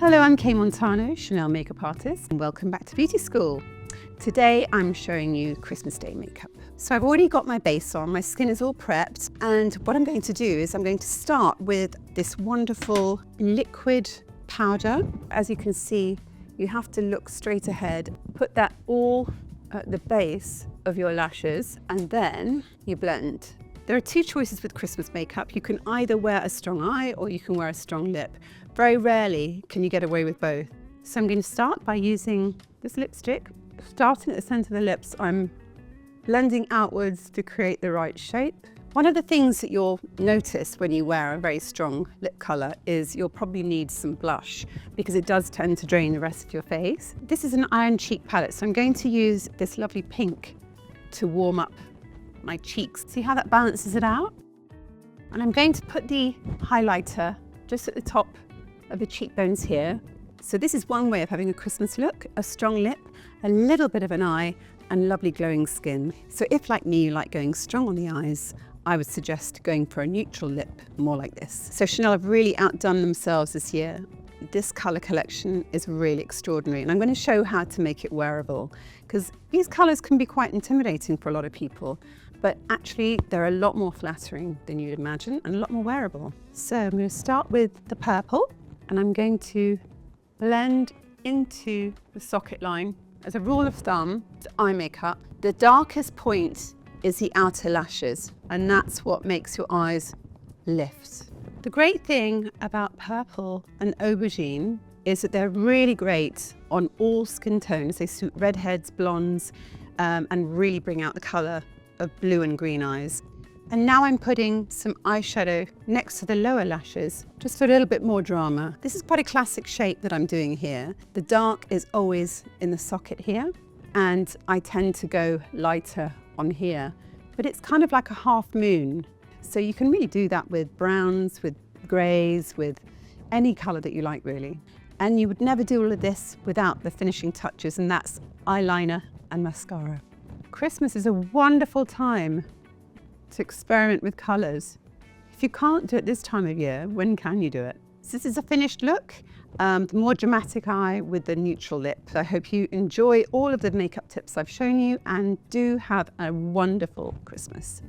Hello, I'm Kay Montano, Chanel makeup artist, and welcome back to Beauty School. Today I'm showing you Christmas Day makeup. So I've already got my base on, my skin is all prepped, and what I'm going to do is I'm going to start with this wonderful liquid powder. As you can see, you have to look straight ahead, put that all at the base of your lashes, and then you blend. There are two choices with Christmas makeup. You can either wear a strong eye or you can wear a strong lip. Very rarely can you get away with both. So I'm going to start by using this lipstick. Starting at the center of the lips, I'm blending outwards to create the right shape. One of the things that you'll notice when you wear a very strong lip color is you'll probably need some blush because it does tend to drain the rest of your face. This is an iron cheek palette, so I'm going to use this lovely pink to warm up my cheeks. See how that balances it out? And I'm going to put the highlighter just at the top of the cheekbones here. So this is one way of having a Christmas look: a strong lip, a little bit of an eye, and lovely glowing skin. So if, like me, you like going strong on the eyes, I would suggest going for a neutral lip, more like this. So Chanel have really outdone themselves this year. This color collection is really extraordinary, and I'm going to show how to make it wearable, because these colors can be quite intimidating for a lot of people, but actually they're a lot more flattering than you'd imagine and a lot more wearable. So I'm going to start with the purple, and I'm going to blend into the socket line. As a rule of thumb, eye makeup, the darkest point is the outer lashes, and that's what makes your eyes lift. The great thing about purple and aubergine is that they're really great on all skin tones. They suit redheads, blondes, and really bring out the color of blue and green eyes. And now I'm putting some eyeshadow next to the lower lashes, just for a little bit more drama. This is quite a classic shape that I'm doing here. The dark is always in the socket here, and I tend to go lighter on here, but it's kind of like a half moon. So you can really do that with browns, with grays, with any color that you like, really. And you would never do all of this without the finishing touches, and that's eyeliner and mascara. Christmas is a wonderful time to experiment with colors. If you can't do it this time of year, when can you do it? So this is a finished look, the more dramatic eye with the neutral lip. I hope you enjoy all of the makeup tips I've shown you, and do have a wonderful Christmas.